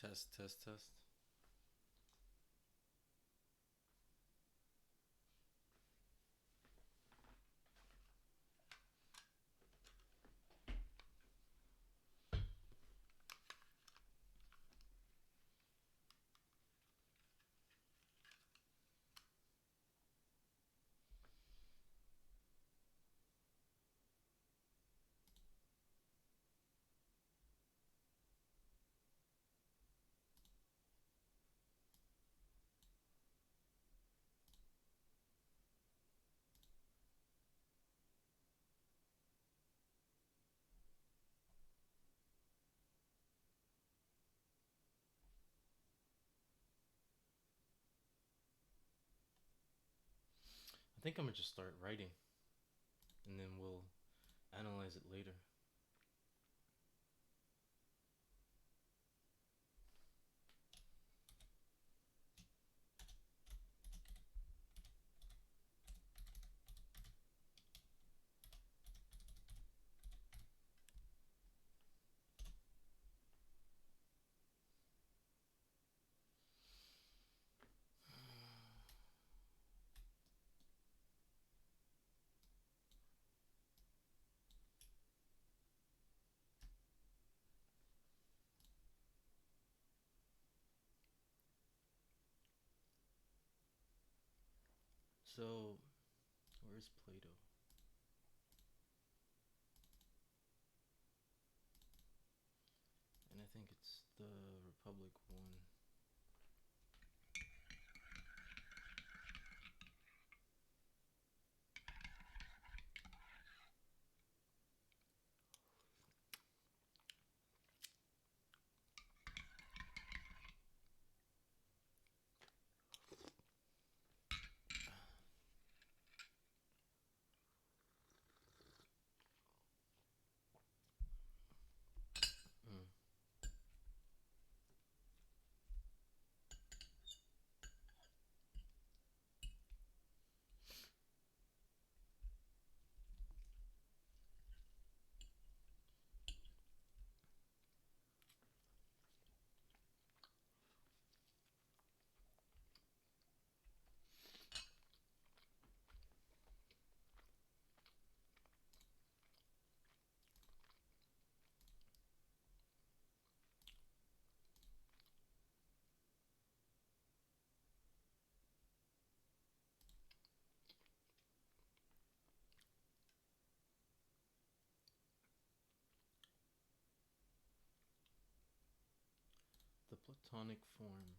Test, test, test. I think I'm gonna just start writing and then we'll analyze it later. So, where's Plato? And I think it's the Republic one. Mm. The Platonic form.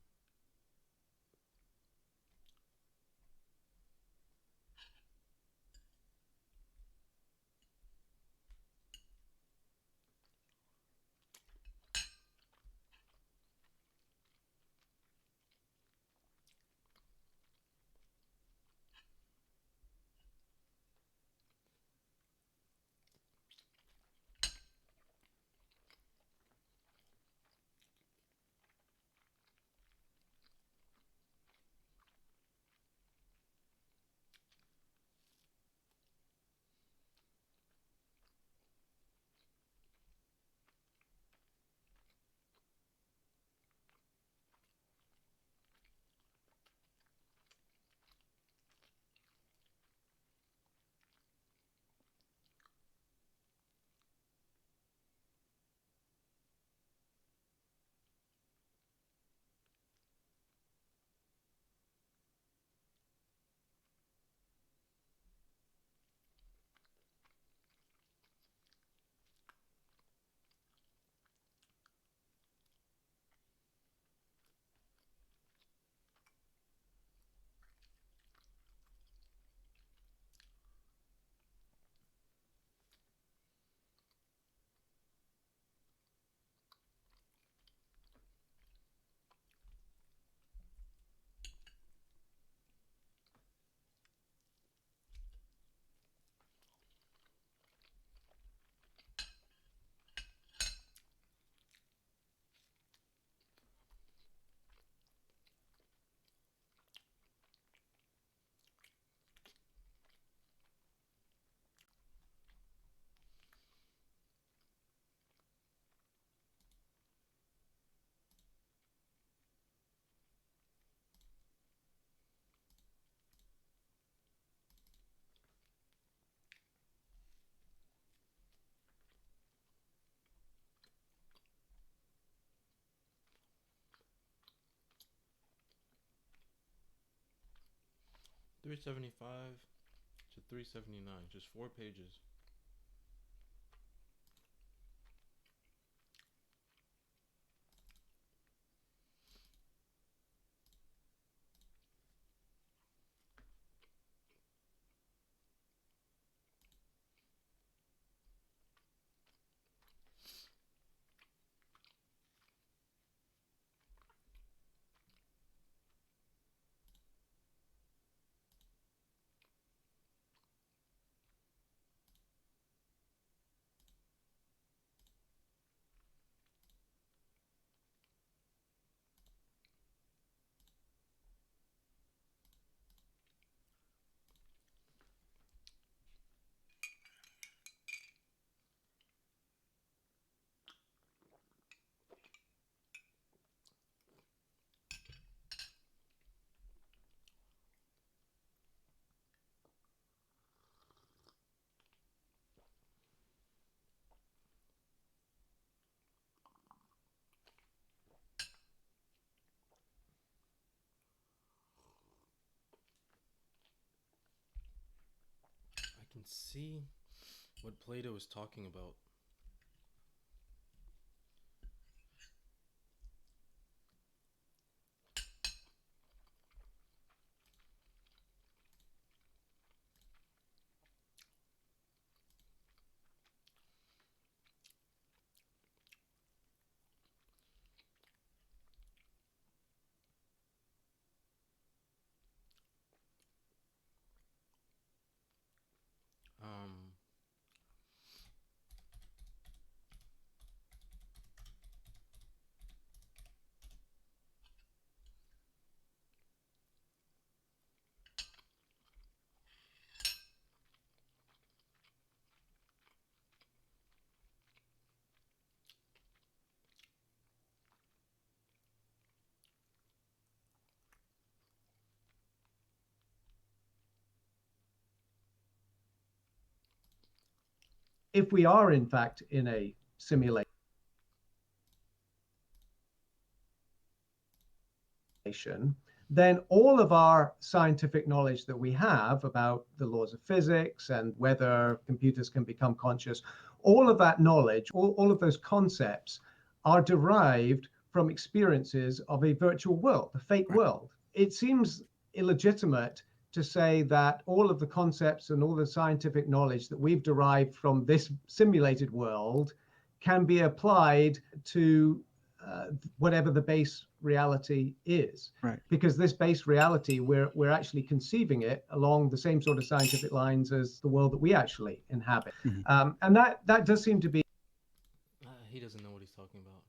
375 to 379, just 4 pages. I can see what Plato is talking about. Um, If we are in fact in a simulation, then all of our scientific knowledge that we have about the laws of physics and whether computers can become conscious, all of that knowledge, all of those concepts are derived from experiences of a virtual world, a fake world. It seems illegitimate to say that all of the concepts and all the scientific knowledge that we've derived from this simulated world can be applied to whatever the base reality is. Right. Because this base reality, we're actually conceiving it along the same sort of scientific lines as the world that we actually inhabit. Mhm. And that does seem to be. he doesn't know what he's talking about.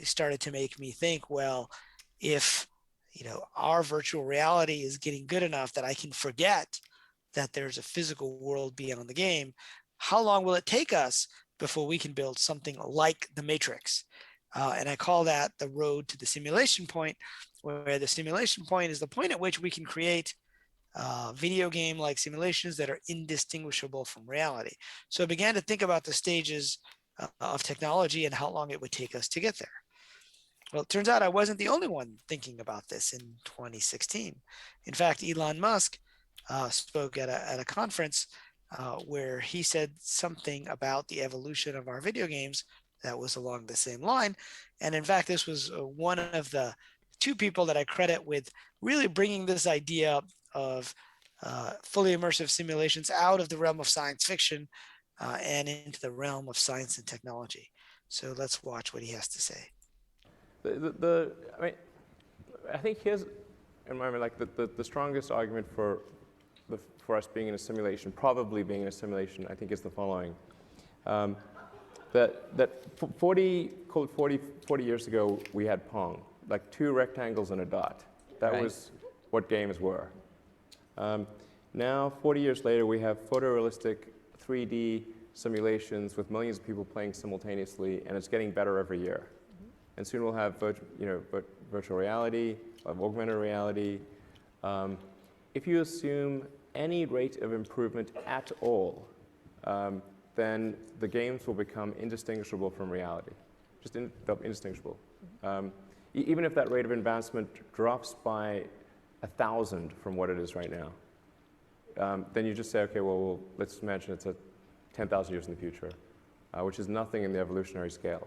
started to make me think, well, if our virtual reality is getting good enough that I can forget that there's a physical world beyond the game, how long will it take us before we can build something like the Matrix? And I call that the road to the simulation point, where the simulation point is the point at which we can create video game like simulations that are indistinguishable from reality. So I began to think about the stages of technology and how long it would take us to get there. Well, it turns out I wasn't the only one thinking about this in 2016. In fact, Elon Musk spoke at a conference where he said something about the evolution of our video games that was along the same line. And in fact, this was one of the two people that I credit with really bringing this idea of fully immersive simulations out of the realm of science fiction and into the realm of science and technology. So let's watch what he has to say. I think here's, in my mind, like the strongest argument for us being in a simulation, probably being in a simulation, I think is the following. That 40 years ago, we had Pong, like 2 rectangles and a dot. That was what games were. Now, 40 years later, we have photorealistic 3D simulations with millions of people playing simultaneously, and it's getting better every year. And soon we'll have virtual reality, augmented reality. If you assume any rate of improvement at all, then the games will become indistinguishable from reality, just indistinguishable. Even if that rate of advancement drops by 1,000 from what it is right now, then you just say, okay, well, let's imagine it's 10,000 years in the future, which is nothing in the evolutionary scale.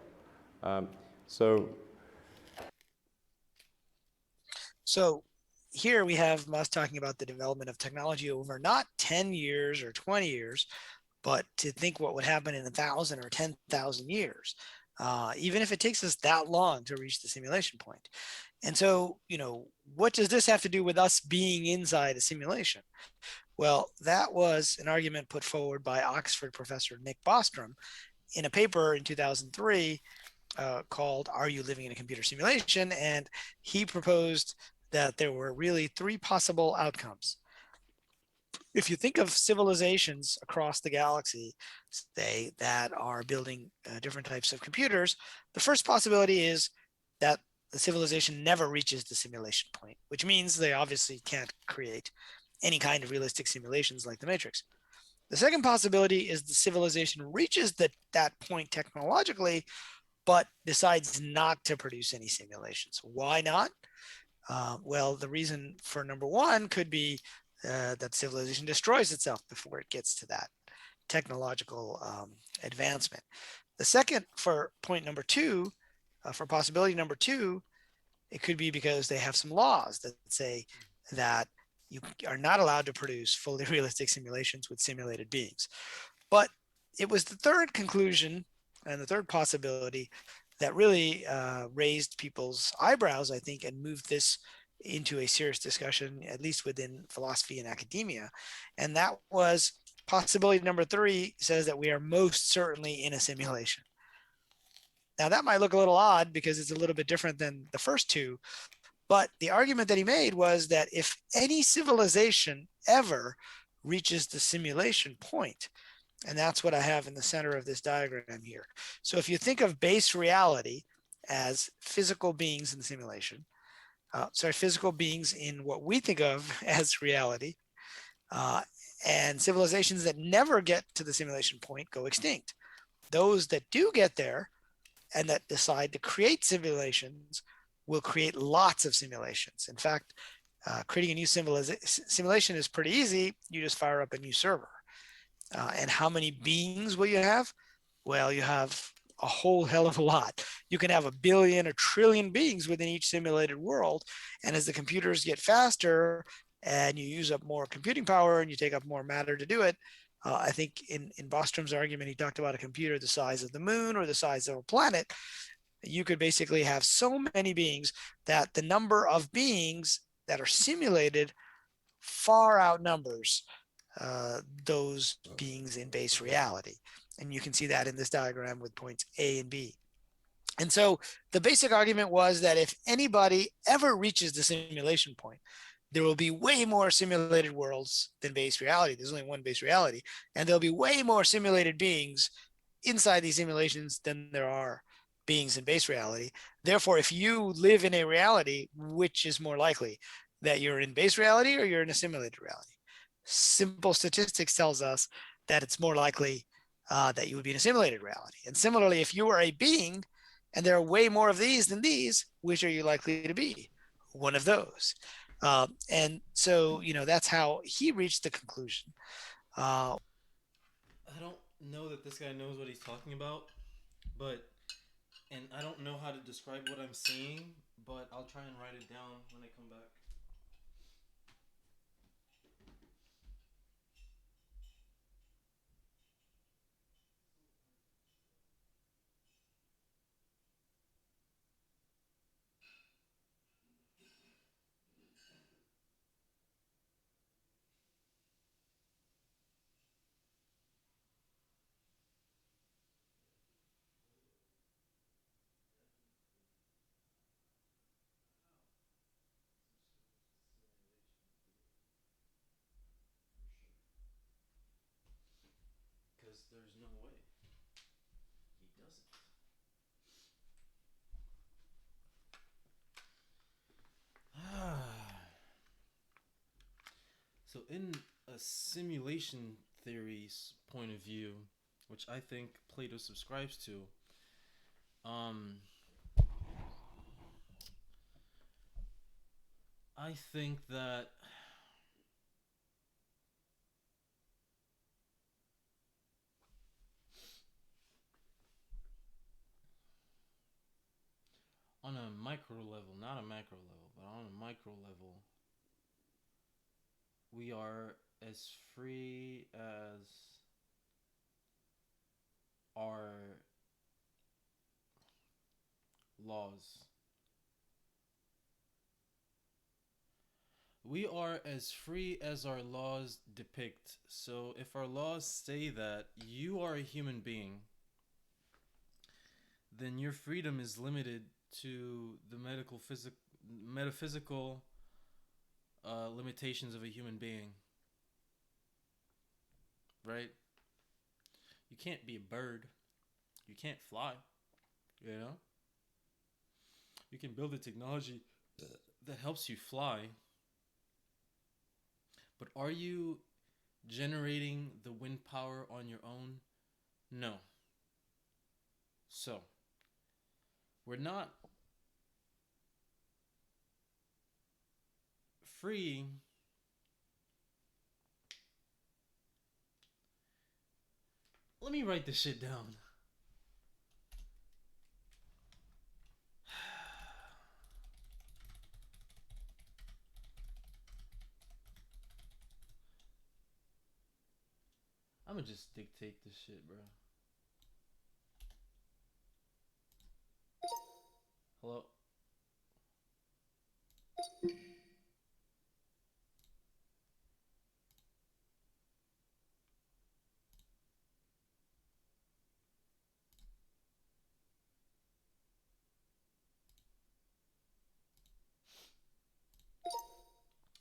So here we have Musk talking about the development of technology over not 10 years or 20 years, but to think what would happen in 1,000 or 10,000 years, even if it takes us that long to reach the simulation point. And so, what does this have to do with us being inside a simulation? Well, that was an argument put forward by Oxford professor Nick Bostrom in a paper in 2003 called Are You Living in a Computer Simulation? And he proposed that there were really 3 possible outcomes. If you think of civilizations across the galaxy, say, that are building different types of computers, the first possibility is that the civilization never reaches the simulation point, which means they obviously can't create any kind of realistic simulations like the Matrix. The second possibility is the civilization reaches that point technologically, but decides not to produce any simulations. Why not? Well, the reason for number 1 could be that civilization destroys itself before it gets to that technological advancement. The second, for point number 2, for possibility number 2, it could be because they have some laws that say that you are not allowed to produce fully realistic simulations with simulated beings. But it was the third conclusion and the third possibility that really raised people's eyebrows, I think, and moved this into a serious discussion, at least within philosophy and academia. And that was possibility number 3, says that we are most certainly in a simulation. Now, that might look a little odd because it's a little bit different than the first 2. But the argument that he made was that if any civilization ever reaches the simulation point, and that's what I have in the center of this diagram here. So if you think of base reality as physical beings in the simulation, physical beings in what we think of as reality, and civilizations that never get to the simulation point go extinct. Those that do get there and that decide to create simulations will create lots of simulations. In fact, creating a new simulation is pretty easy. You just fire up a new server. And how many beings will you have? Well, you have a whole hell of a lot. You can have 1 billion or trillion beings within each simulated world. And as the computers get faster and you use up more computing power and you take up more matter to do it, I think in Bostrom's argument, he talked about a computer the size of the moon or the size of a planet. You could basically have so many beings that the number of beings that are simulated far outnumbers those beings in base reality. And you can see that in this diagram with points A and B. And so the basic argument was that if anybody ever reaches the simulation point, there will be way more simulated worlds than base reality. There's only one base reality. And there'll be way more simulated beings inside these simulations than there are beings in base reality. Therefore, if you live in a reality, which is more likely, that you're in base reality or you're in a simulated reality? Simple statistics tells us that it's more likely that you would be in a simulated reality. And similarly, if you are a being and there are way more of these than these, which are you likely to be? One of those. And so, that's how he reached the conclusion. I don't know that this guy knows what he's talking about, but and I don't know how to describe what I'm seeing, but I'll try and write it down when I come back. Because there's no way he doesn't. So, in a simulation theory's point of view, which I think Plato subscribes to, I think that on a micro level, not a macro level, but on a micro level, we are as free as our laws. We are as free as our laws depict. So if our laws say that you are a human being, then your freedom is limited to the metaphysical limitations of a human being. Right? You can't be a bird. You can't fly. You know? You can build a technology that helps you fly. But are you generating the wind power on your own? No. So, we're not free let me write this shit down. I'm gonna just dictate this shit, bro. Hello?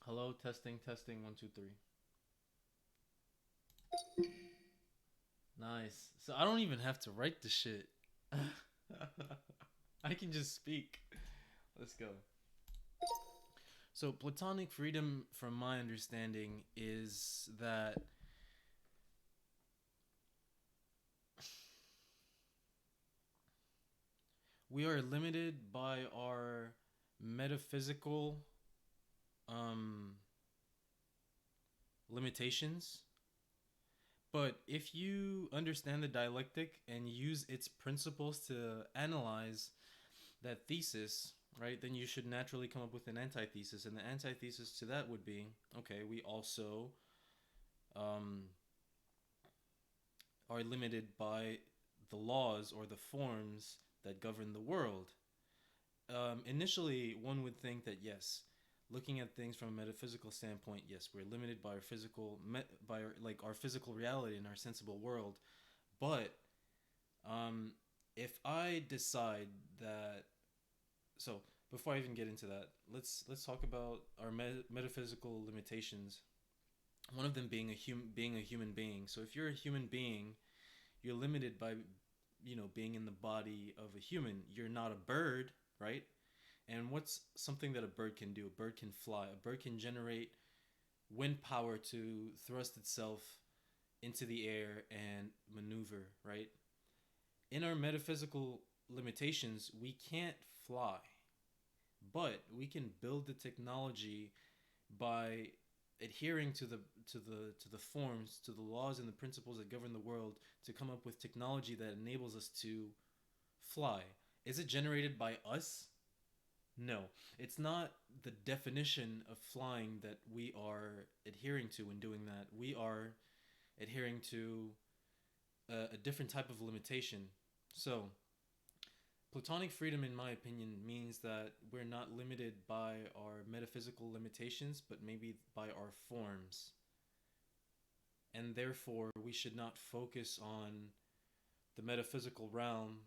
Hello, testing, testing, 1, 2, 3. Nice. So I don't even have to write the shit. I can just speak. Let's go. So Platonic freedom, from my understanding, is that we are limited by our metaphysical limitations. But if you understand the dialectic and use its principles to analyze that thesis, right, then you should naturally come up with an antithesis. And the antithesis to that would be, okay, we also are limited by the laws or the forms that govern the world. Initially, one would think that yes, looking at things from a metaphysical standpoint, yes, we're limited by our our physical reality and our sensible world. But if I decide that, so before I even get into that, let's talk about our metaphysical limitations. One of them being being a human being. So if you're a human being, you're limited by, being in the body of a human. You're not a bird, right? And what's something that a bird can do? A bird can fly. A bird can generate wind power to thrust itself into the air and maneuver, right? In our metaphysical limitations, we can't fly, but we can build the technology by adhering to the forms, to the laws and the principles that govern the world, to come up with technology that enables us to fly. Is it generated by us? No, it's not the definition of flying that we are adhering to in doing that. We are adhering to a different type of limitation. So, Platonic freedom, in my opinion, means that we're not limited by our metaphysical limitations, but maybe by our forms. And therefore, we should not focus on the metaphysical realm,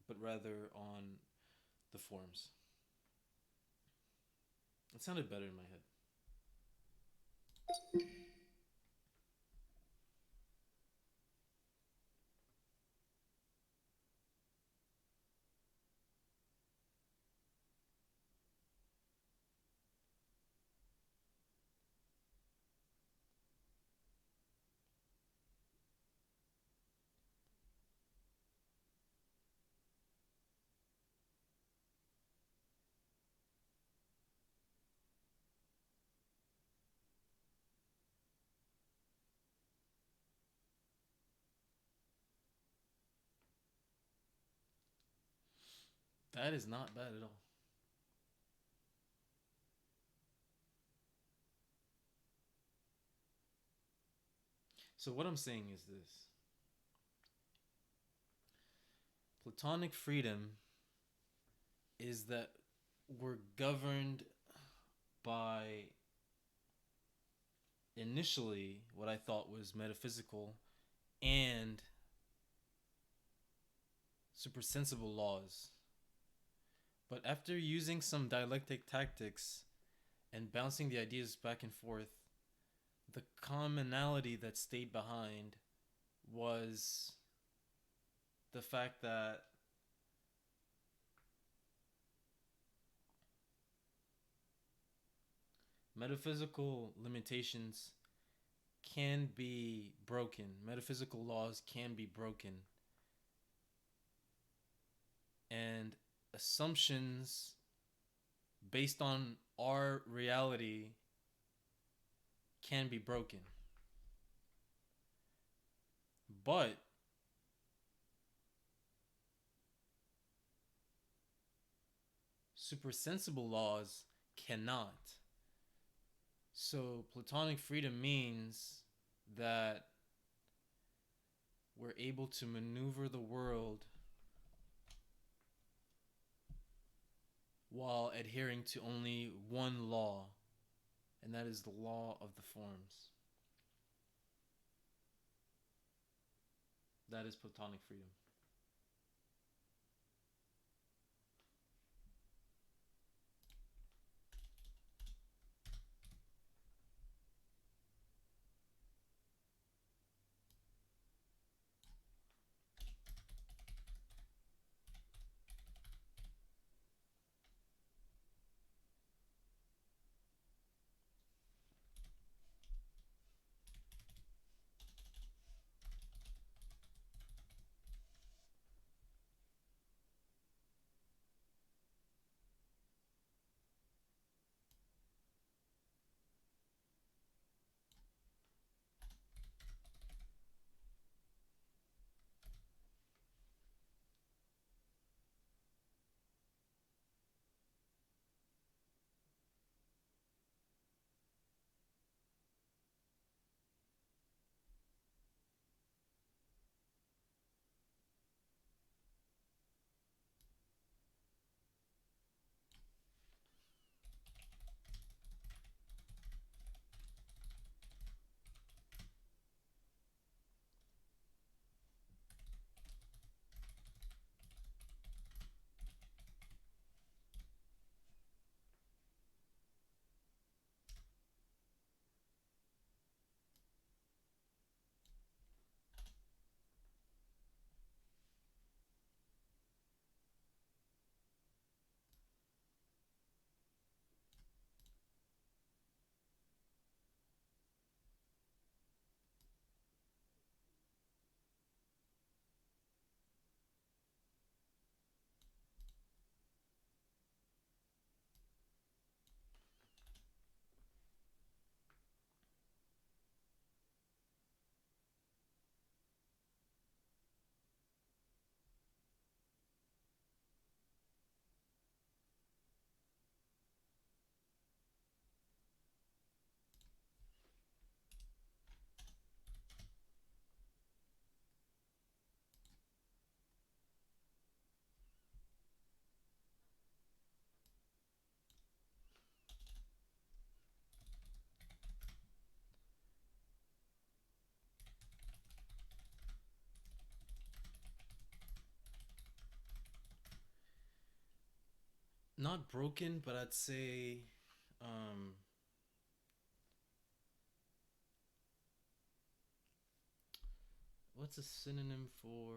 but rather on the forms. It sounded better in my head. That is not bad at all. So, what I'm saying is this: Platonic freedom is that we're governed by initially what I thought was metaphysical and supersensible laws. But after using some dialectic tactics and bouncing the ideas back and forth, the commonality that stayed behind was the fact that metaphysical limitations can be broken. Metaphysical laws can be broken. And assumptions based on our reality can be broken. But supersensible laws cannot. So Platonic freedom means that we're able to maneuver the world while adhering to only one law, and that is the law of the forms. That is Platonic freedom. not broken, but I'd say, what's a synonym for?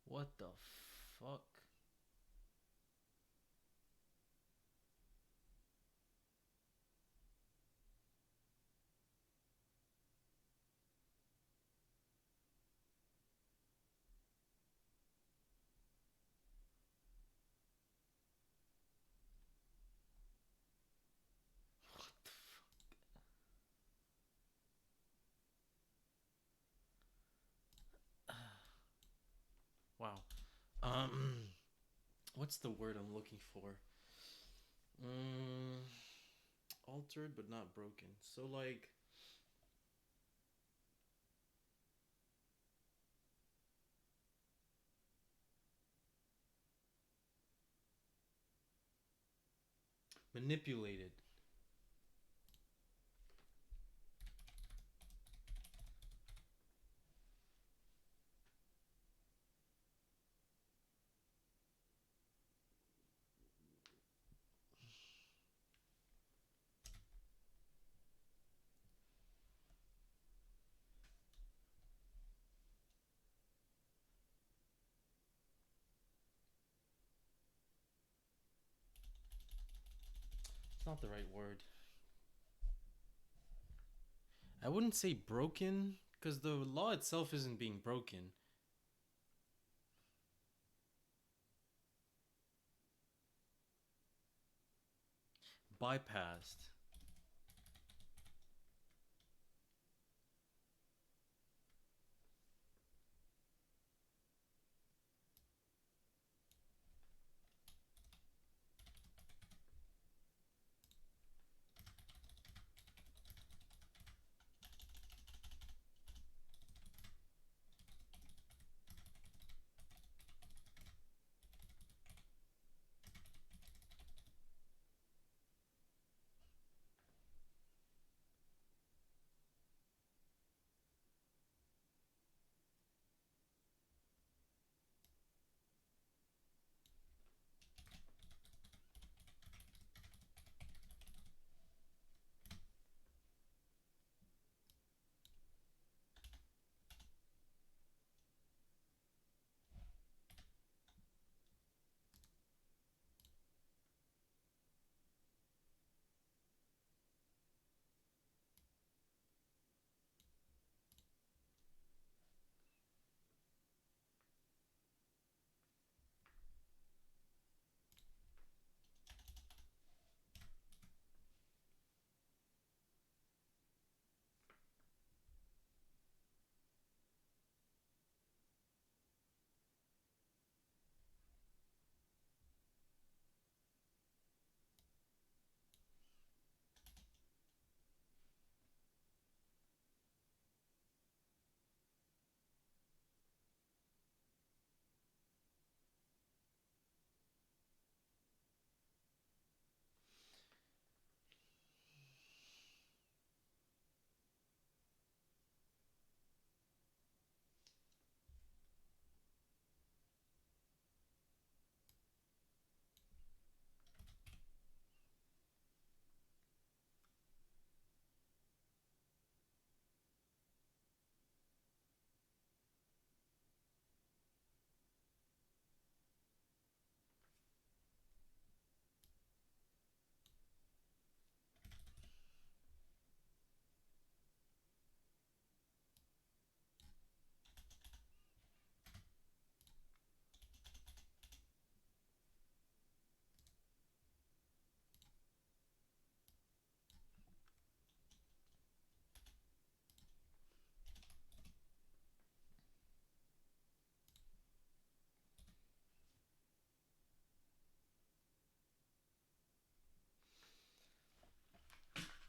What the fuck? Wow. What's the word I'm looking for? Mm, altered but not broken. So like, manipulated. It's not the right word. I wouldn't say broken because the law itself isn't being broken. Bypassed.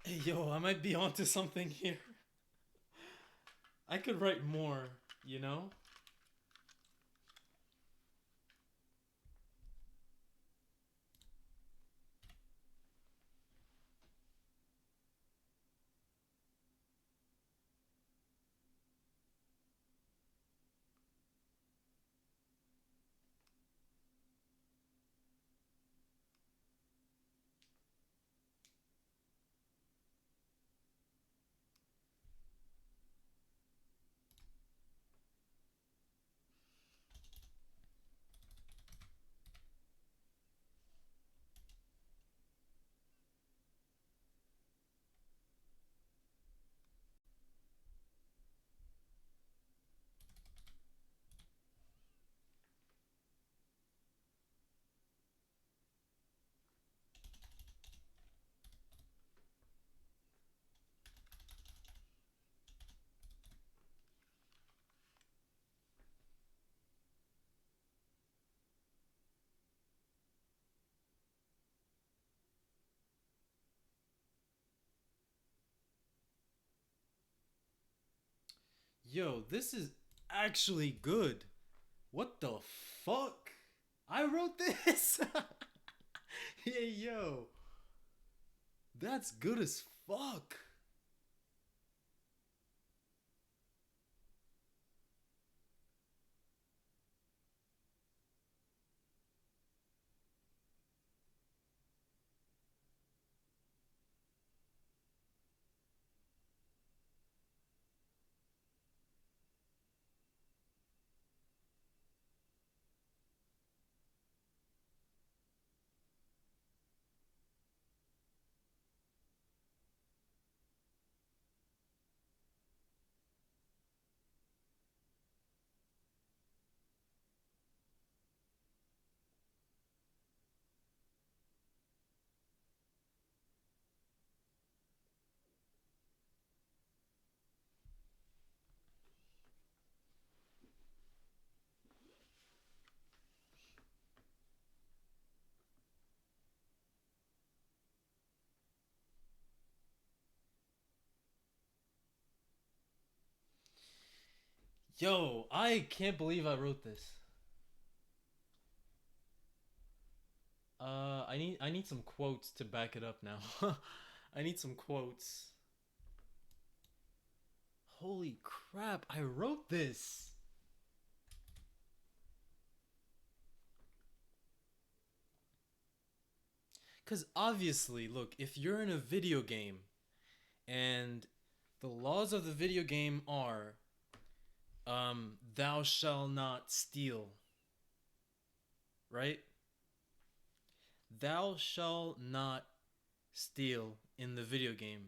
Hey, yo, I might be onto something here. I could write more, you know? Yo, this is actually good. What the fuck? I wrote this? Hey, yo. That's good as fuck. Yo, I can't believe I wrote this. I need some quotes to back it up now. I need some quotes. Holy crap, I wrote this. Cuz obviously, look, if you're in a video game and the laws of the video game are thou shall not steal, right? Thou shall not steal in the video game.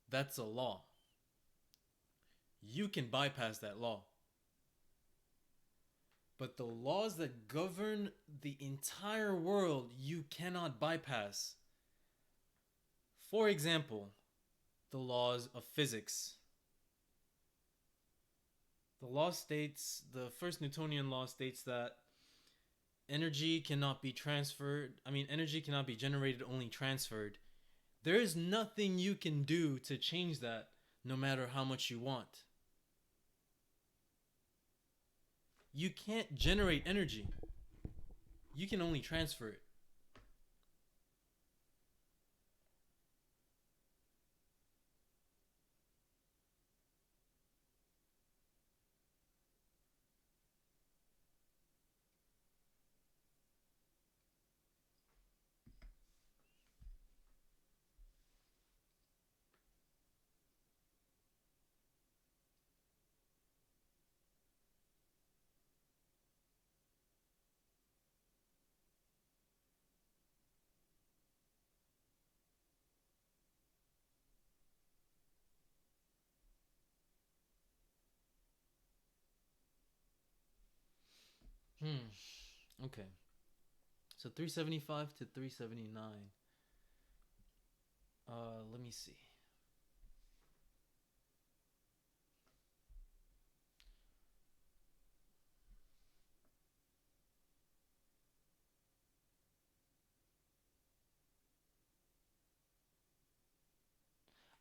That's a law. You can bypass that law. But the laws that govern the entire world, you cannot bypass. For example, the laws of physics. The first Newtonian law states that energy cannot be transferred. Energy cannot be generated, only transferred. There is nothing you can do to change that, no matter how much you want. You can't generate energy. You can only transfer it. Okay. So 375 to 379. Let me see.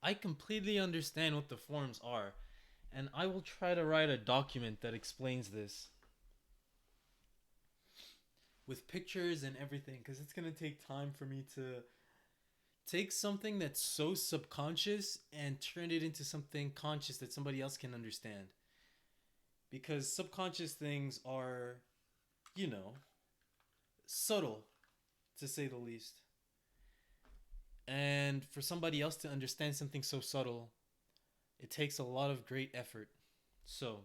I completely understand what the forms are, and I will try to write a document that explains this with pictures and everything, because it's gonna take time for me to take something that's so subconscious and turn it into something conscious that somebody else can understand. Because subconscious things are, you know, subtle, to say the least. And for somebody else to understand something so subtle, it takes a lot of great effort. So,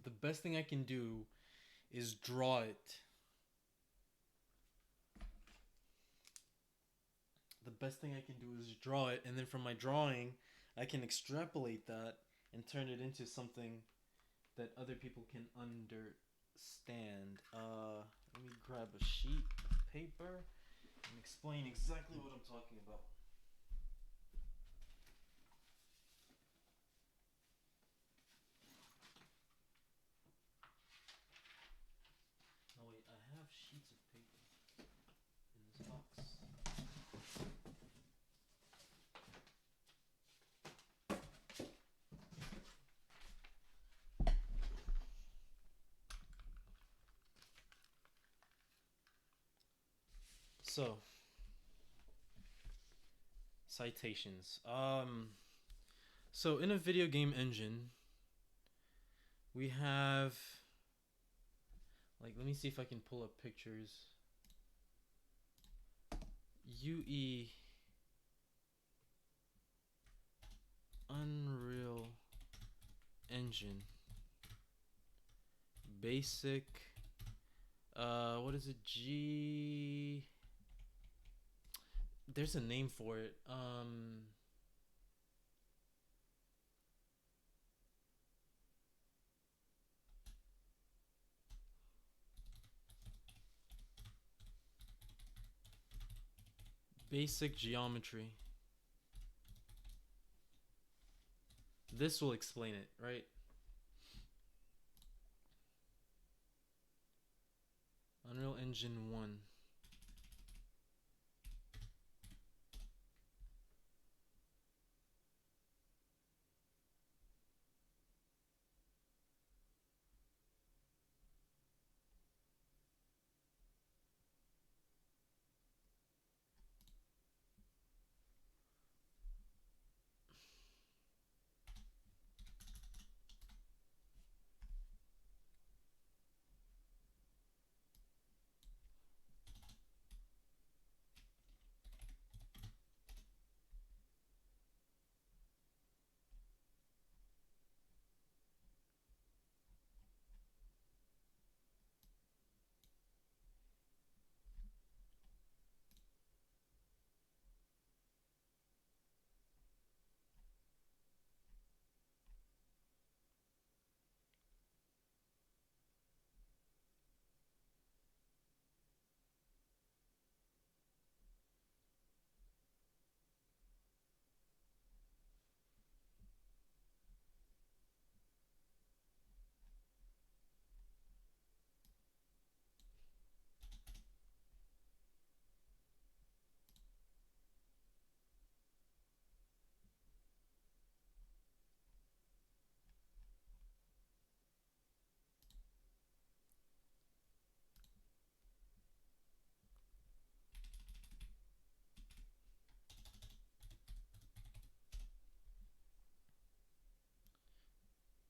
the best thing I can do is draw it. The best thing I can do is draw it, and then from my drawing, I can extrapolate that and turn it into something that other people can understand. Let me grab a sheet of paper and explain exactly what I'm talking about. Oh wait, I have sheets of paper in this box. So, citations. So in a video game engine, we have, like, let me see if I can pull up pictures. UE Unreal Engine Basic, what is it? There's a name for it. Basic geometry. This will explain it, right? Unreal Engine 1.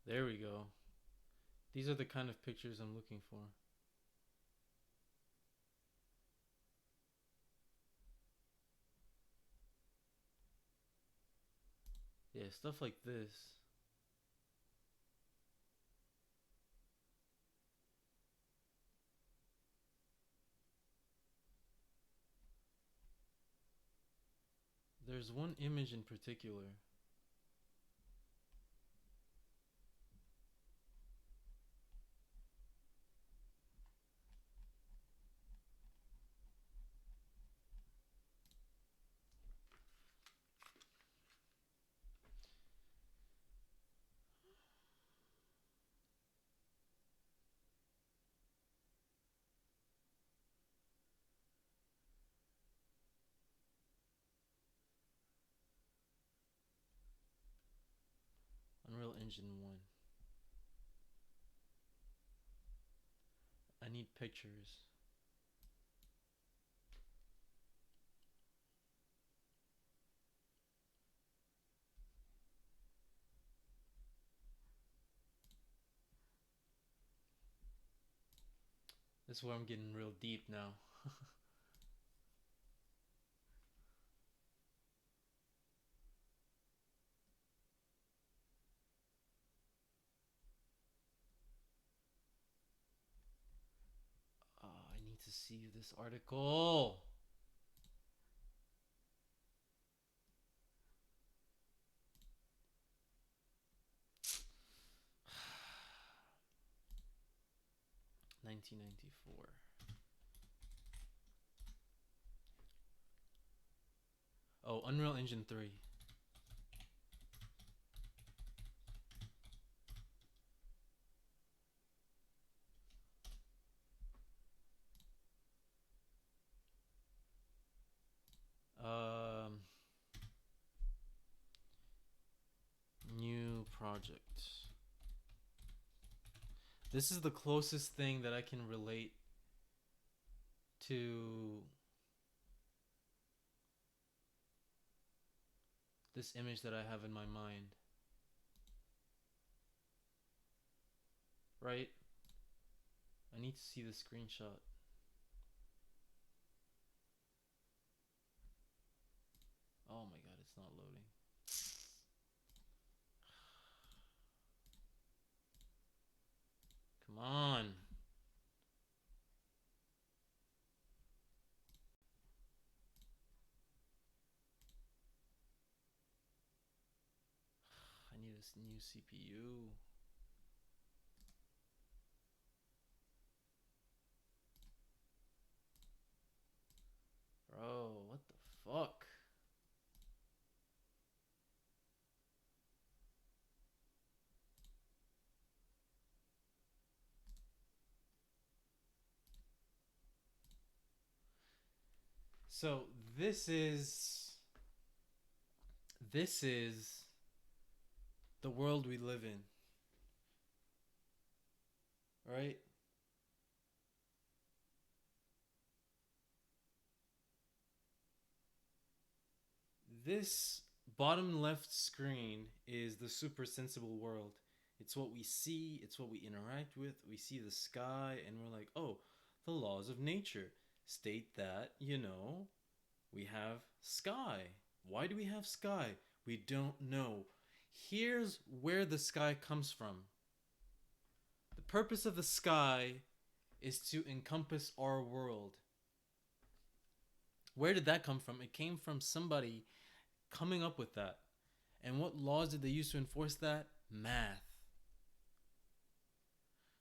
There we go. These are the kind of pictures I'm looking for. Yeah, stuff like this. There's one image in particular. Engine 1. I need pictures. This is where I'm getting real deep now. I need to see this article. $19.94. Oh, Unreal Engine 3. New project. This is the closest thing that I can relate to this image that I have in my mind. Right? I need to see the screenshot. Oh my god, it's not loading. Come on. I need a new CPU. Bro, what the fuck? So this is the world we live in. Right? This bottom left screen is the super sensible world. It's what we see, it's what we interact with. We see the sky and we're like, oh, the laws of nature state that, we have sky. Why do we have sky? We don't know. Here's where the sky comes from. The purpose of the sky is to encompass our world. Where did that come from? It came from somebody coming up with that. And what laws did they use to enforce that? Math.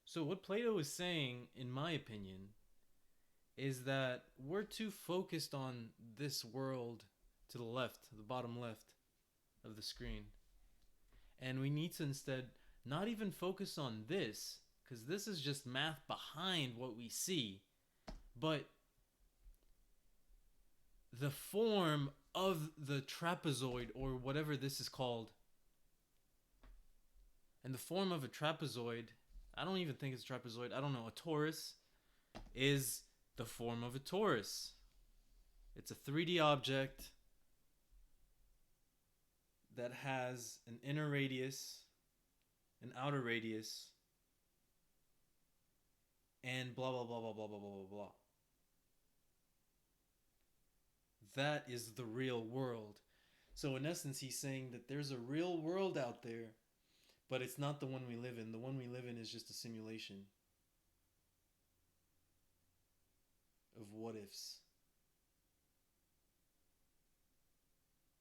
So what Plato is saying, in my opinion, is that we're too focused on this world to the left, the bottom left of the screen. And we need to instead not even focus on this, because this is just math behind what we see, but the form of the trapezoid, or whatever this is called. And the form of a trapezoid, I don't even think it's a trapezoid, I don't know, a torus is the form of a torus. It's a 3D object that has an inner radius, an outer radius, and blah, blah, blah, blah, blah, blah, blah, blah, blah. That is the real world. So in essence, he's saying that there's a real world out there, but it's not the one we live in. The one we live in is just a simulation of what ifs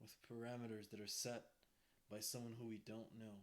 with parameters that are set by someone who we don't know.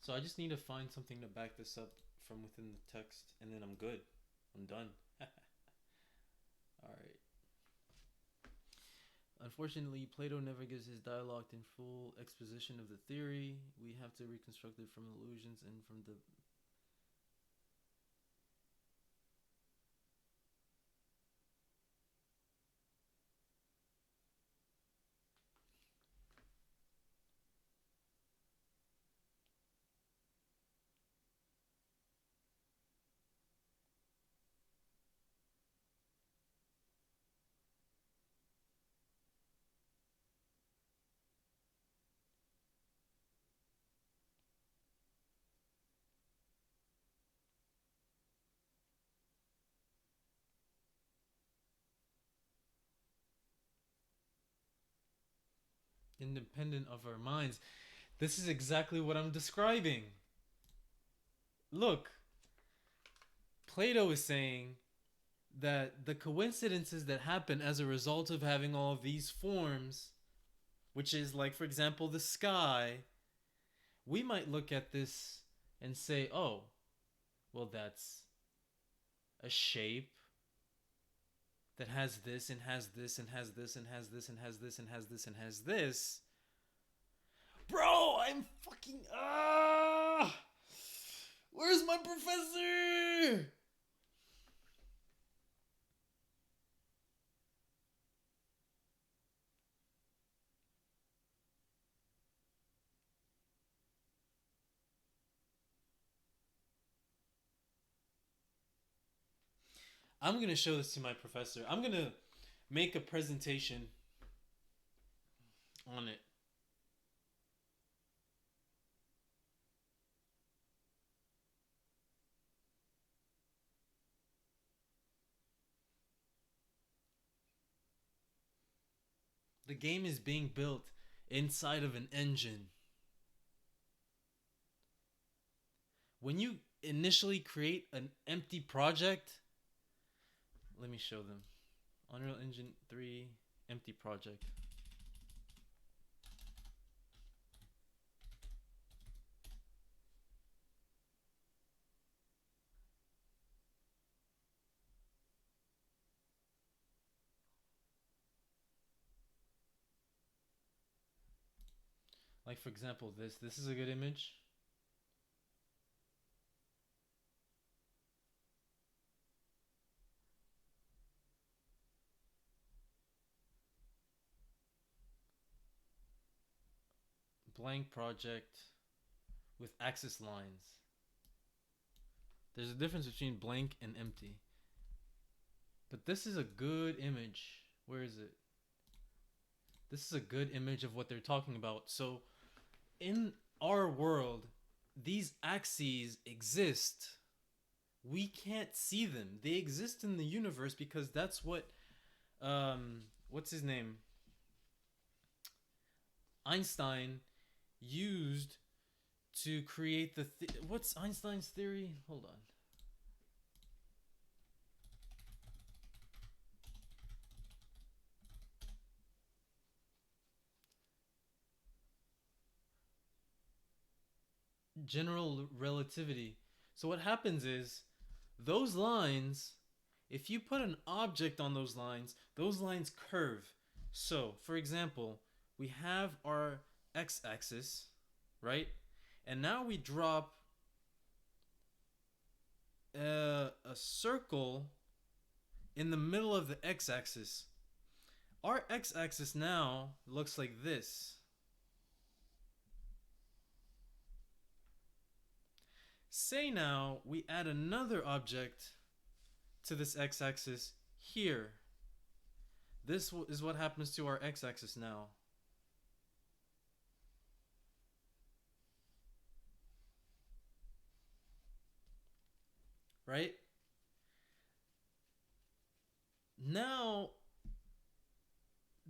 So I just need to find something to back this up from within the text, and then I'm good. I'm done. All right. Unfortunately, Plato never gives his dialogue in full exposition of the theory. We have to reconstruct it from allusions and from the independent of our minds. This is exactly what I'm describing. Look, Plato is saying that the coincidences that happen as a result of having all of these forms, which is like, for example, the sky, we might look at this and say, oh, well, that's a shape that has this and has this and has this and has this and has this and has this and has this. Bro, I'm fucking where's my professor? I'm going to show this to my professor. I'm going to make a presentation on it. The game is being built inside of an engine. When you initially create an empty project, let me show them. Unreal Engine 3 empty project. Like, for example, this is a good image. Blank project with axis lines. There's a difference between blank and empty. But this is a good image. Where is it? This is a good image of what they're talking about. So in our world, these axes exist. We can't see them. They exist in the universe because that's what what's his name? Einstein used to create the what's Einstein's theory? Hold on. General relativity. So what happens is those lines, if you put an object on those lines curve. So, for example, we have our x-axis, right? And now we drop a circle in the middle of the x-axis. Our x-axis now looks like this. Say now we add another object to this x-axis here. This is what happens to our x-axis now. Right? Now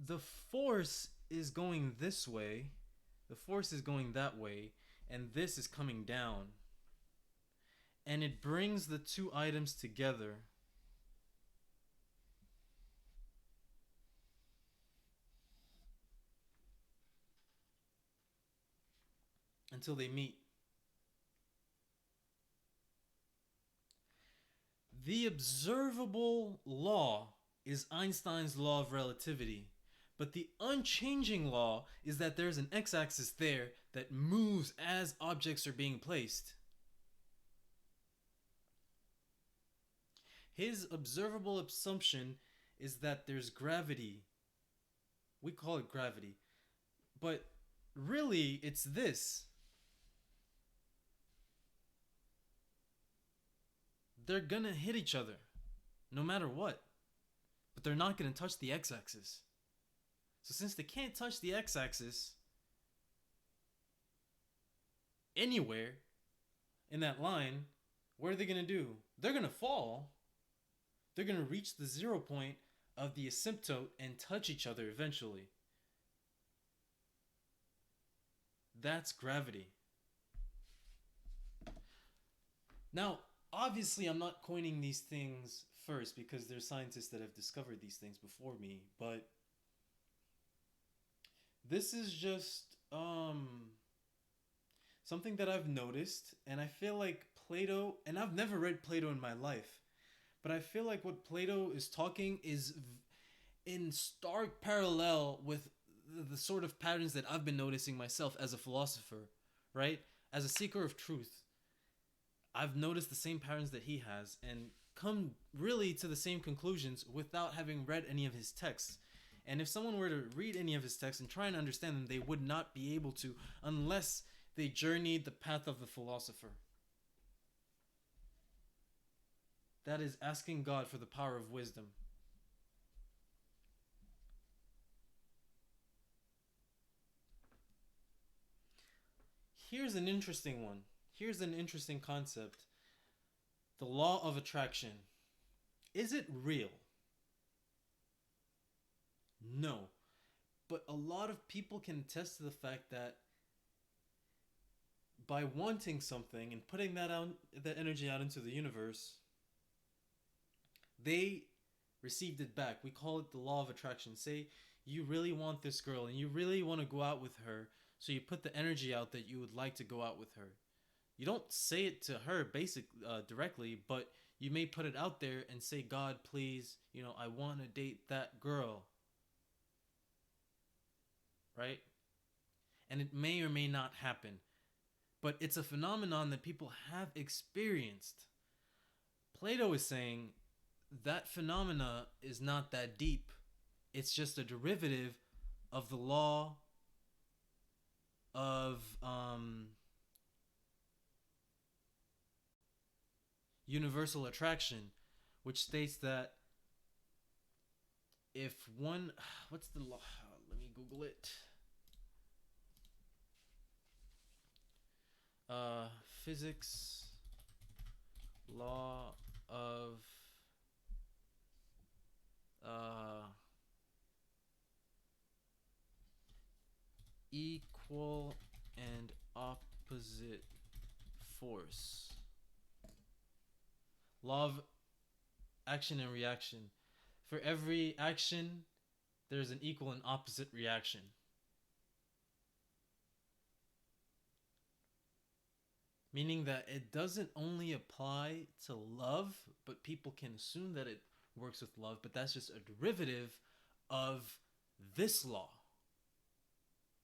the force is going this way, the force is going that way, and this is coming down. And it brings the two items together. Until they meet. The observable law is Einstein's law of relativity, but the unchanging law is that there's an x-axis there that moves as objects are being placed. His observable assumption is that there's gravity. We call it gravity, but really it's this. They're gonna hit each other no matter what, but they're not gonna touch the x-axis. So since they can't touch the x-axis anywhere in that line, what are they gonna do? They're gonna fall. They're gonna reach the 0 point of the asymptote and touch each other eventually. That's gravity. Now, obviously, I'm not coining these things first because there's scientists that have discovered these things before me, but this is just something that I've noticed, and I feel like Plato, and I've never read Plato in my life, but I feel like what Plato is talking is in stark parallel with the sort of patterns that I've been noticing myself as a philosopher, right? As a seeker of truth. I've noticed the same patterns that he has and come really to the same conclusions without having read any of his texts. And if someone were to read any of his texts and try and understand them, they would not be able to unless they journeyed the path of the philosopher. That is asking God for the power of wisdom. Here's an interesting one. Here's an interesting concept. The law of attraction. Is it real? No. But a lot of people can attest to the fact that by wanting something and putting that energy out into the universe, they received it back. We call it the law of attraction. Say you really want this girl and you really want to go out with her, so you put the energy out that you would like to go out with her. You don't say it to her directly, but you may put it out there and say, God, please, I want to date that girl. Right? And it may or may not happen. But it's a phenomenon that people have experienced. Plato is saying that phenomena is not that deep. It's just a derivative of the law of universal attraction, which states that if one, what's the law? Let me Google it. Physics, law of equal and opposite force. Law of action and reaction. For every action, there's an equal and opposite reaction. Meaning that it doesn't only apply to love, but people can assume that it works with love, but that's just a derivative of this law,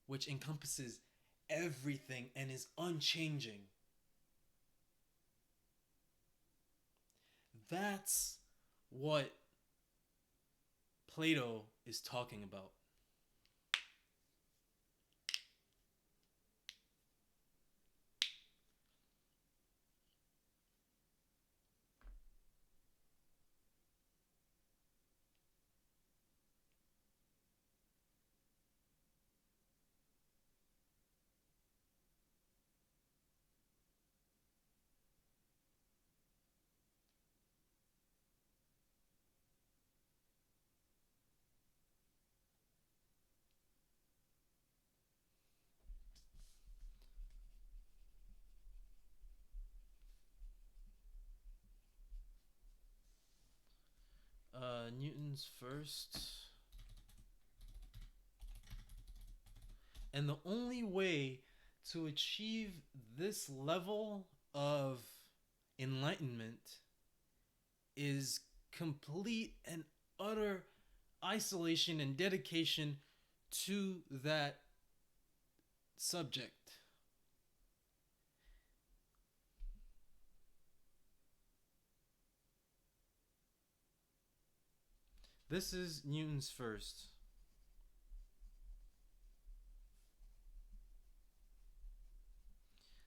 which encompasses everything and is unchanging. That's what Plato is talking about. Newton's first. And the only way to achieve this level of enlightenment is complete and utter isolation and dedication to that subject. This is Newton's first.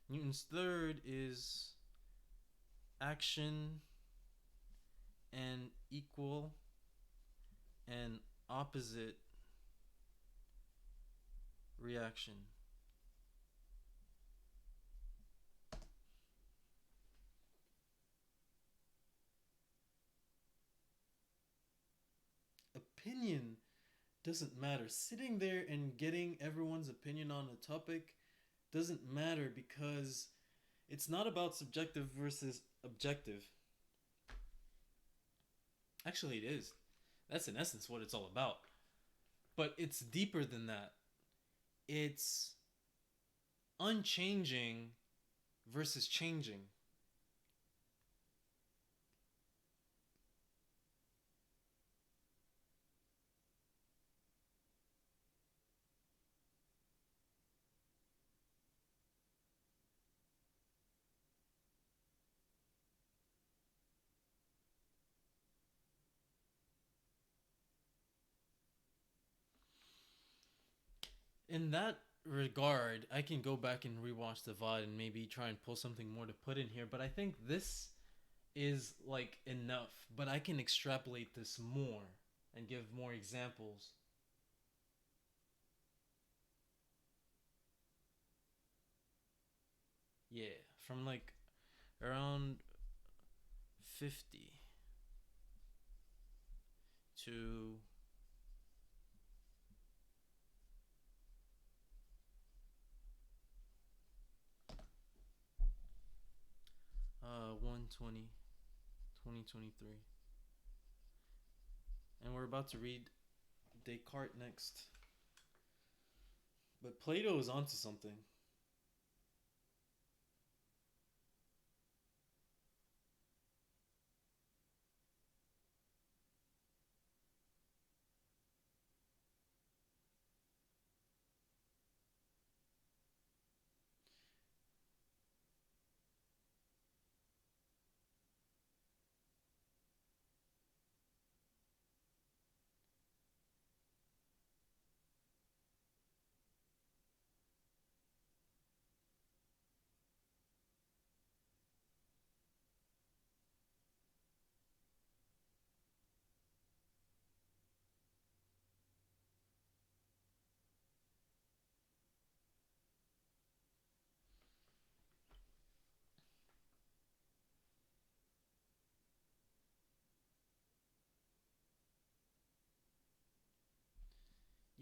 Newton's third is action and equal and opposite reaction. Opinion doesn't matter. Sitting there and getting everyone's opinion on a topic doesn't matter, because it's not about subjective versus objective. Actually, it is. That's in essence what it's all about. But it's deeper than that. It's unchanging versus changing. In that regard, I can go back and rewatch the VOD and maybe try and pull something more to put in here, but I think this is like enough. But I can extrapolate this more and give more examples. Yeah, from like around 50 to 120, 2023. And we're about to read Descartes next. But Plato is onto something.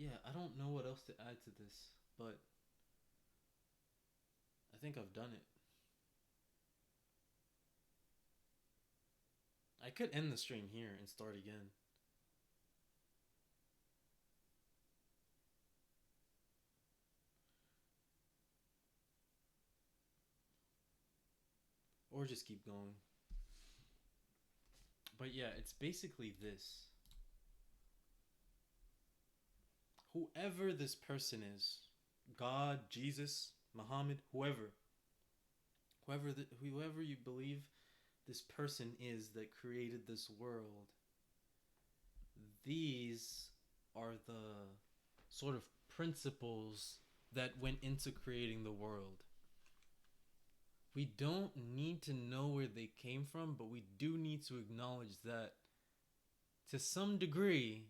Yeah, I don't know what else to add to this, but I think I've done it. I could end the stream here and start again. Or just keep going. But yeah, it's basically this. Whoever this person is, God, Jesus, Muhammad, whoever you believe this person is that created this world, these are the sort of principles that went into creating the world. We don't need to know where they came from, but we do need to acknowledge that to some degree,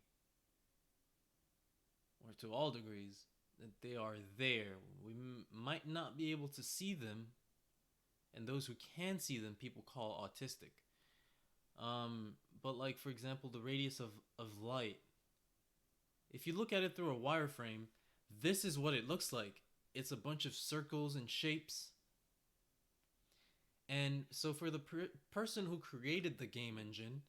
or to all degrees, that they are there. We might not be able to see them, and those who can see them, people call autistic. But like, for example, the radius of light. If you look at it through a wireframe, this is what it looks like. It's a bunch of circles and shapes. And so for the person who created the game engine,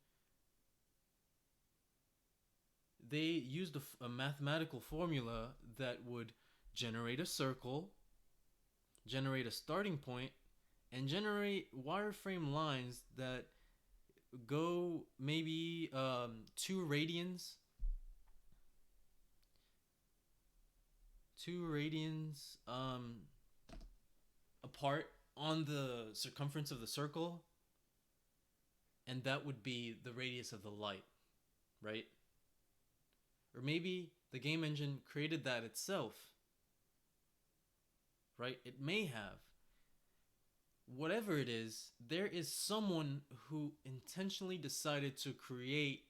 they used a mathematical formula that would generate a circle, generate a starting point, and generate wireframe lines that go maybe 2 radians, 2 radians apart on the circumference of the circle, and that would be the radius of the light, right? Or maybe the game engine created that itself, right? It may have. Whatever it is, there is someone who intentionally decided to create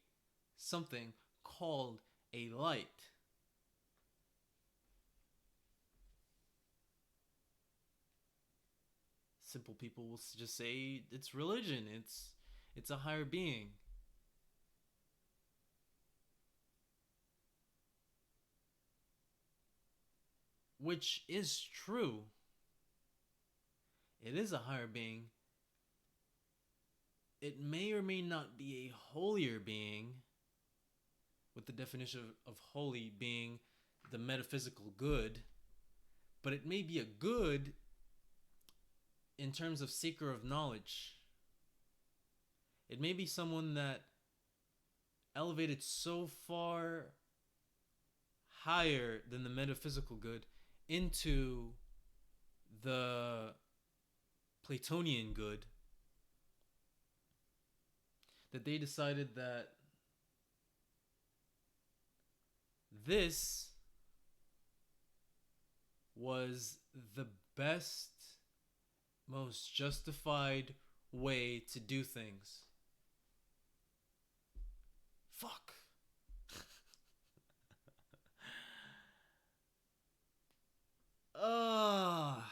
something called a light. Simple people will just say it's religion, it's a higher being. Which is true. It is a higher being. It may or may not be a holier being, with the definition of holy being the metaphysical good, but it may be a good in terms of seeker of knowledge. It may be someone that elevated so far higher than the metaphysical good into the Platonian good that they decided that this was the best, most justified way to do things. Fuck. Ah.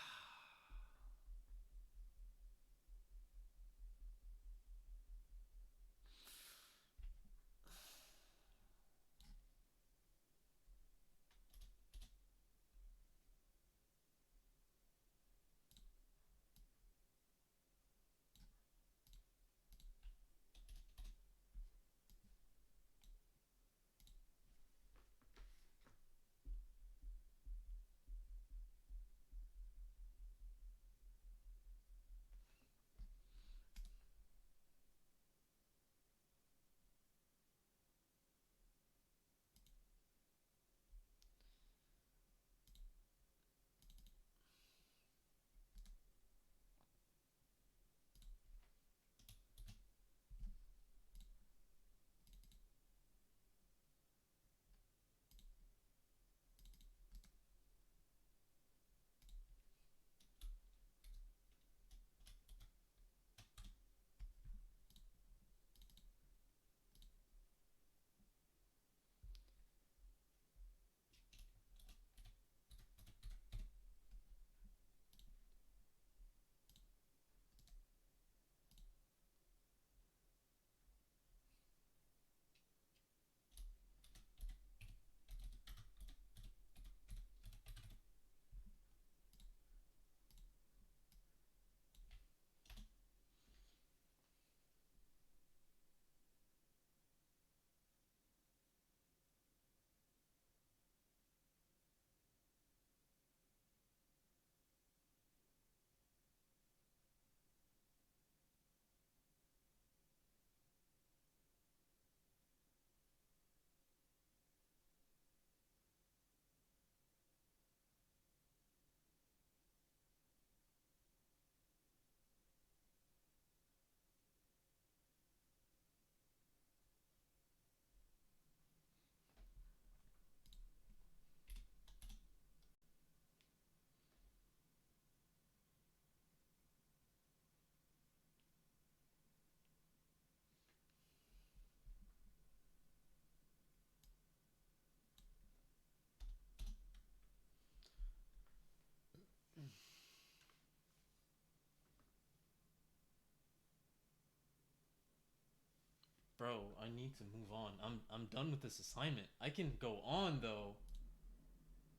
Bro, I need to move on. I'm done with this assignment. I can go on though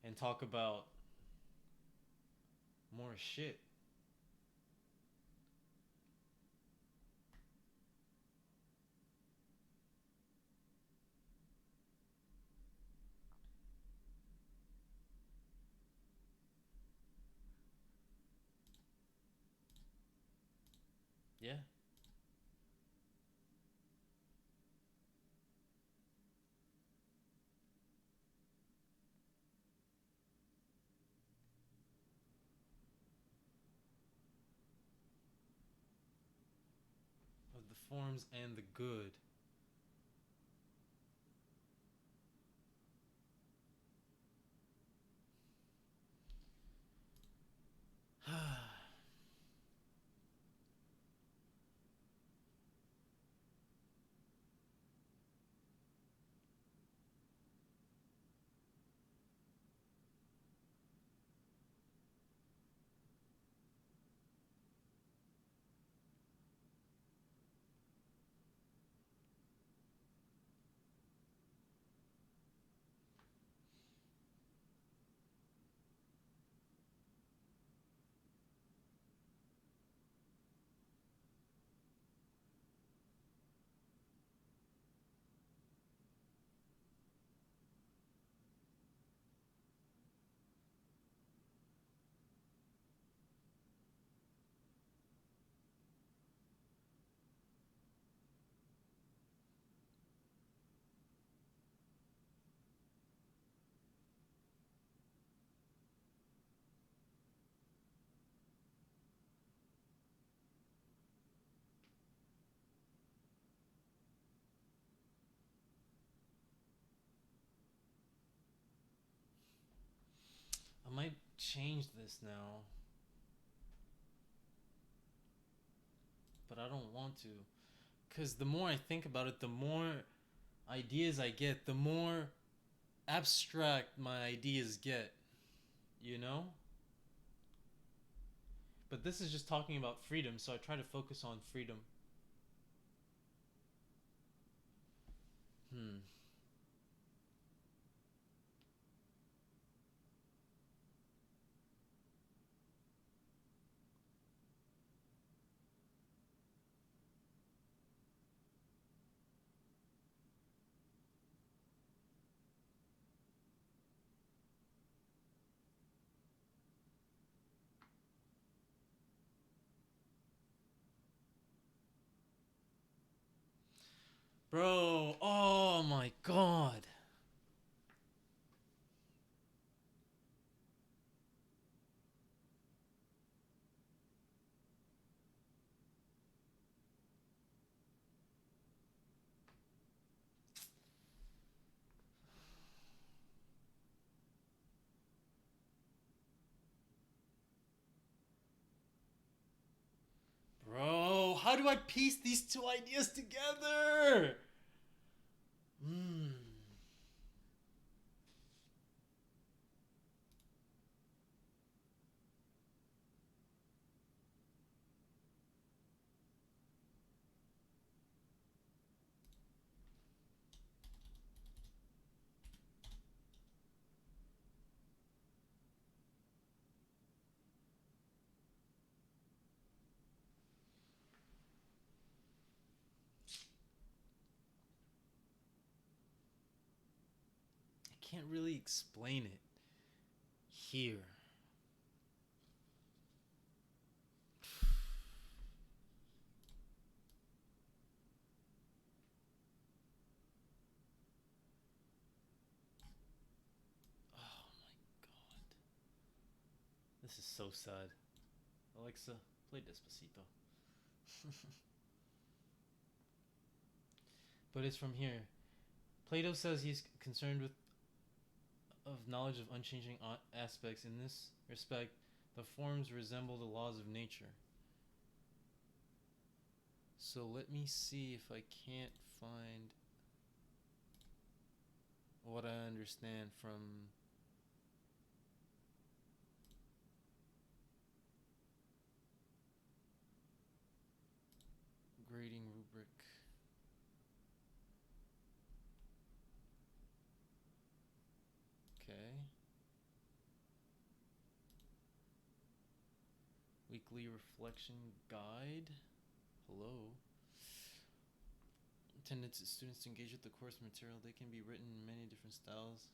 and talk about more shit. Yeah. forms and the good. I might change this now, but I don't want to. Because the more I think about it, the more ideas I get, the more abstract my ideas get, you know? But this is just talking about freedom, so I try to focus on freedom. Bro, oh my god. Bro, how do I piece these two ideas together? I can't really explain it here. Oh my god. This is so sad. Alexa, play Despacito. But it's from here. Plato says he's concerned with of knowledge of unchanging aspects. In this respect, the forms resemble the laws of nature. So let me see if I can't find what I understand from grading rubric. Okay. Weekly reflection guide. Hello. Intended to students to engage with the course material. They can be written in many different styles.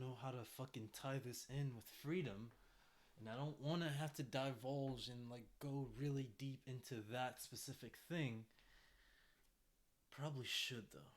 know how to fucking tie this in with freedom, and I don't want to have to divulge and like go really deep into that specific thing. Probably should though.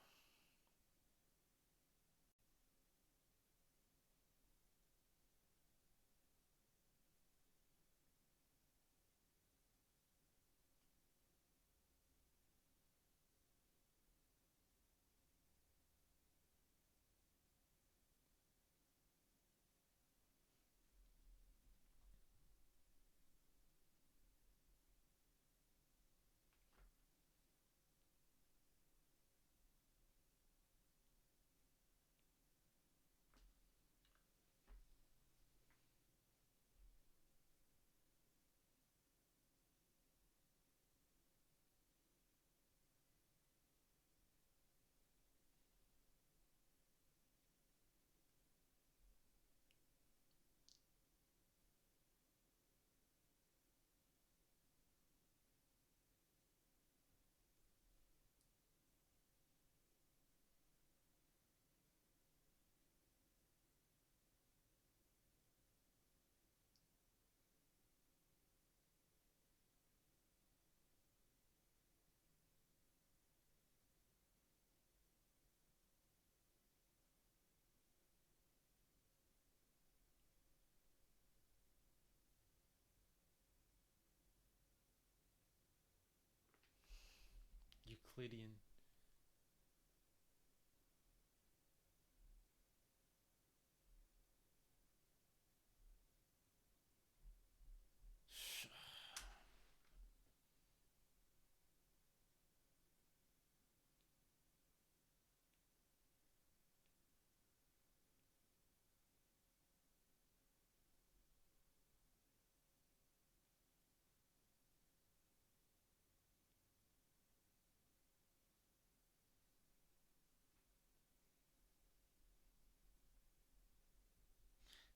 Euclidean.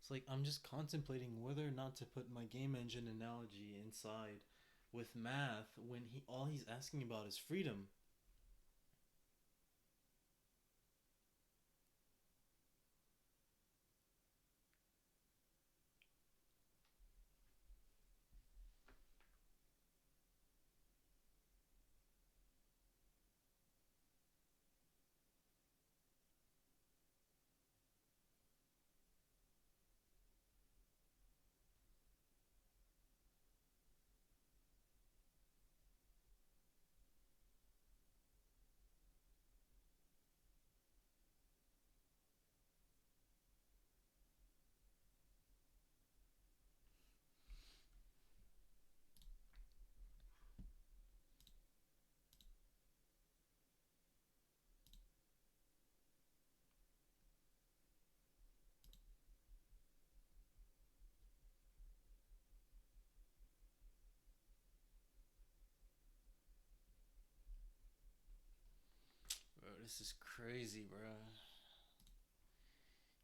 It's like I'm just contemplating whether or not to put my game engine analogy inside with math when all he's asking about is freedom. Bro, this is crazy, bro.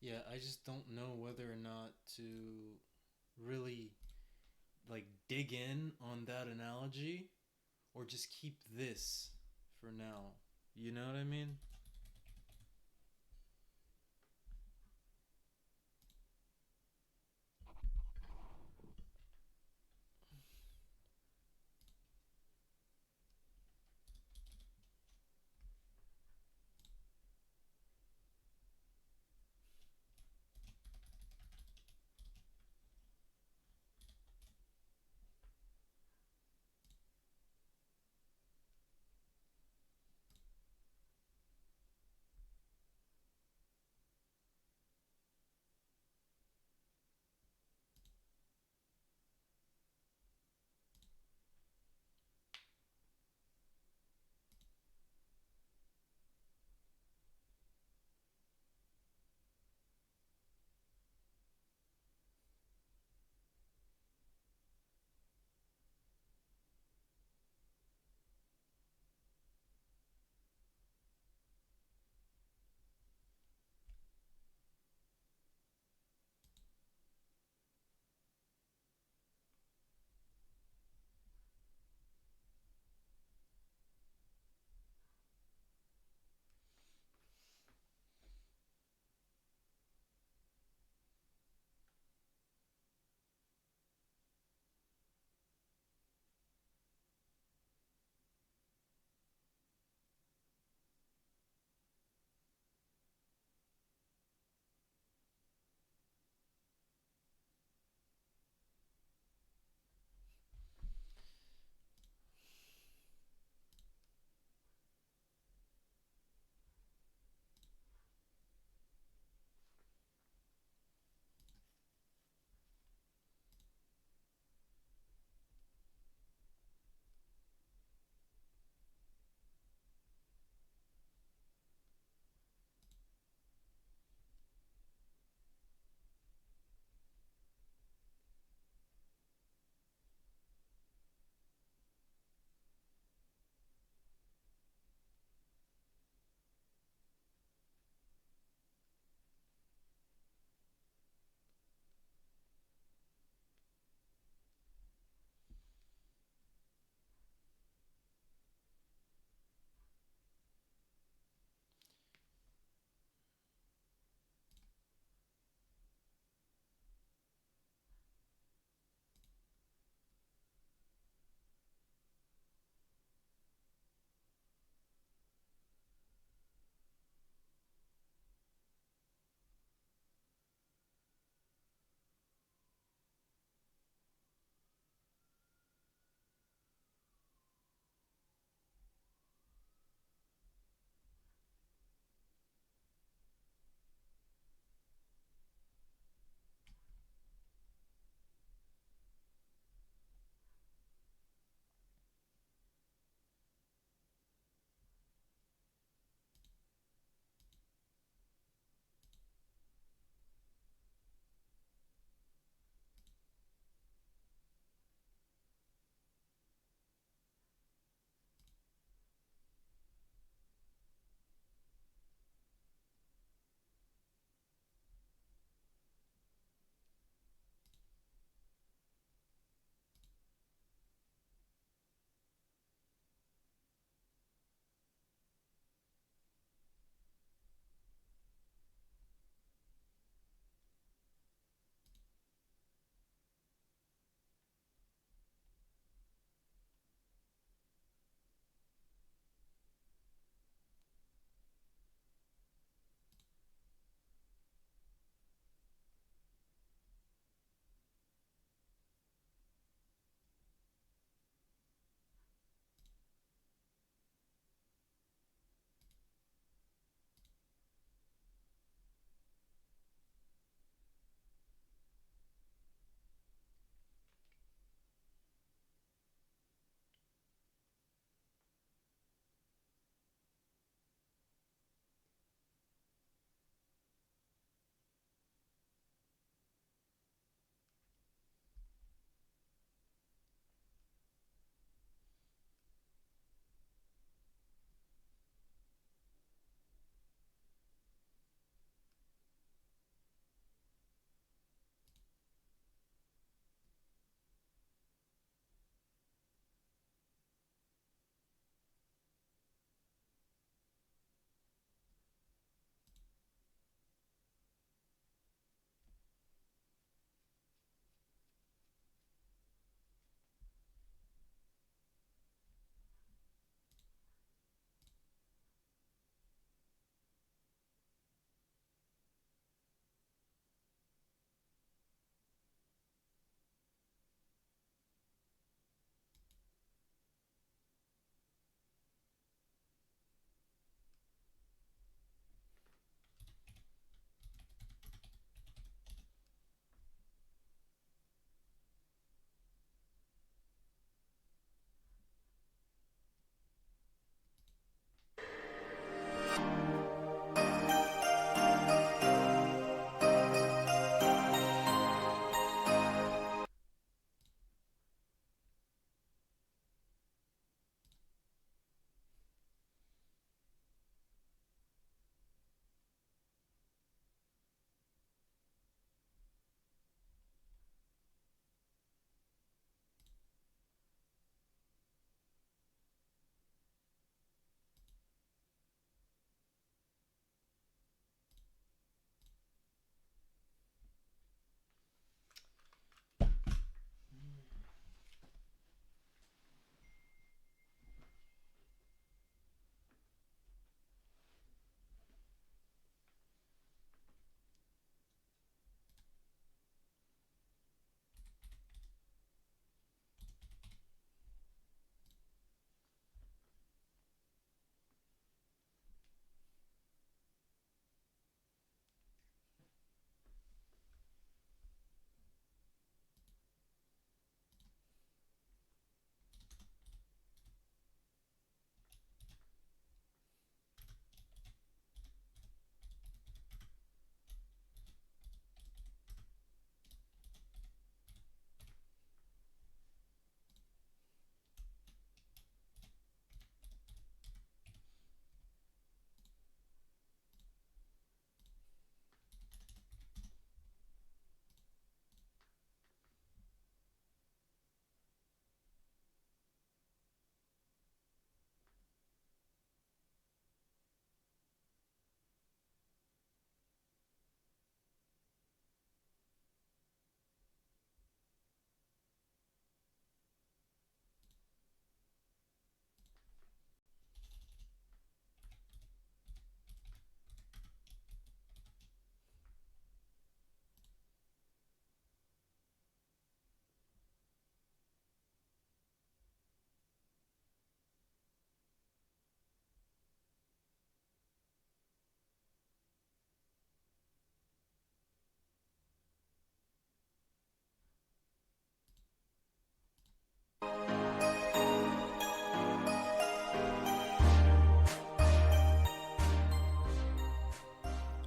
Yeah, I just don't know whether or not to really like dig in on that analogy or just keep this for now. You know what I mean?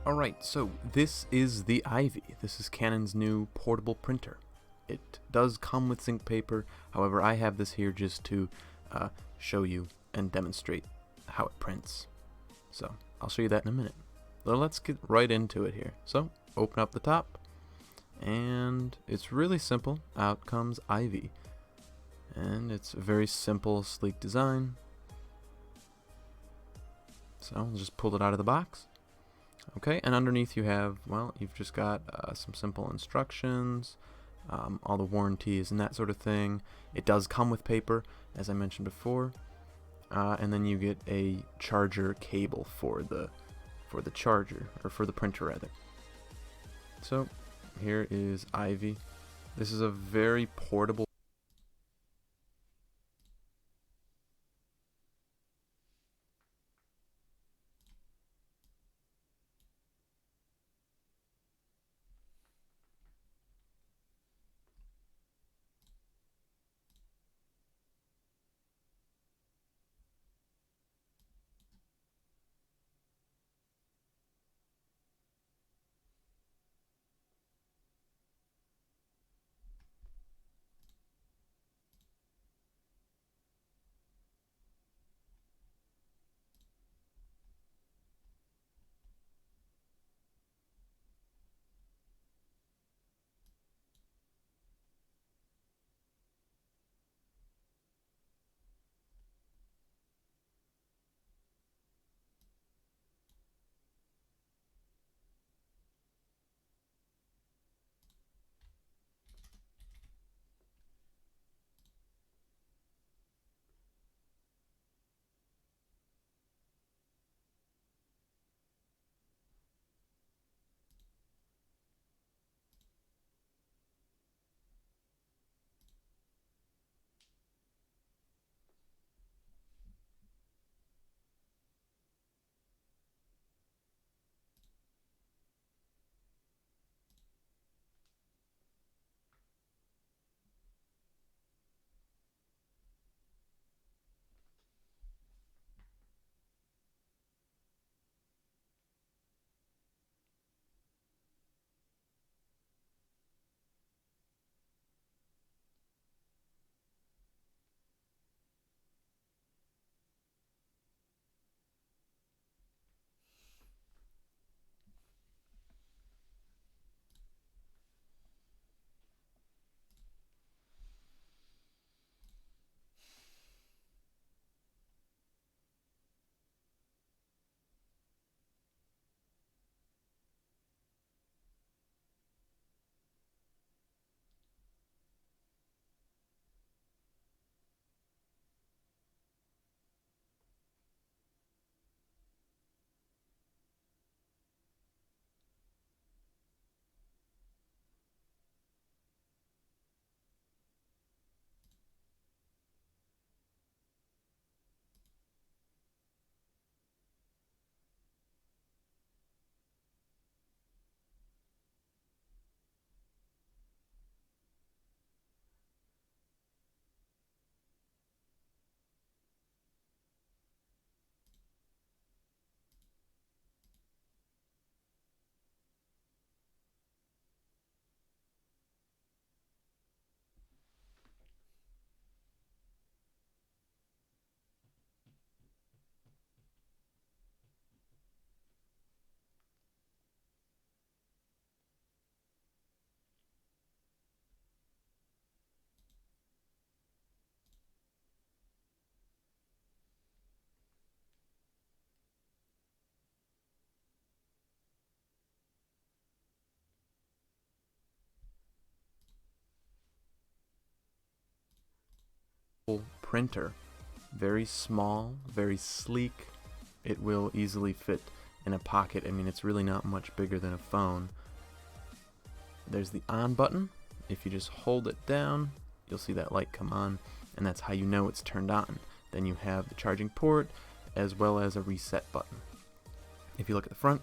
Alright, so this is the Ivy. This is Canon's new portable printer. It does come with zinc paper, however I have this here just to show you and demonstrate how it prints. So I'll show you that in a minute. Well, let's get right into it here. So open up the top, and it's really simple. Out comes Ivy. And it's a very simple, sleek design. So I'll just pull it out of the box. Okay, and underneath you have, well, you've just got some simple instructions, all the warranties and that sort of thing. It does come with paper, as I mentioned before, and then you get a charger cable for the charger, or for the printer rather. So here is Ivy. This is a very portable printer. Very small, very sleek. It will easily fit in a pocket. I mean, it's really not much bigger than a phone. There's the on button. If you just hold it down, you'll see that light come on, and that's how you know it's turned on. Then you have the charging port, as well as a reset button. If you look at the front,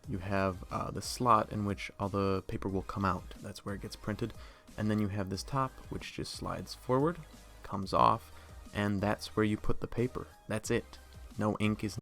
you have the slot in which all the paper will come out. That's where it gets printed. And then you have this top, which just slides forward, comes off, and that's where you put the paper. That's it. No ink is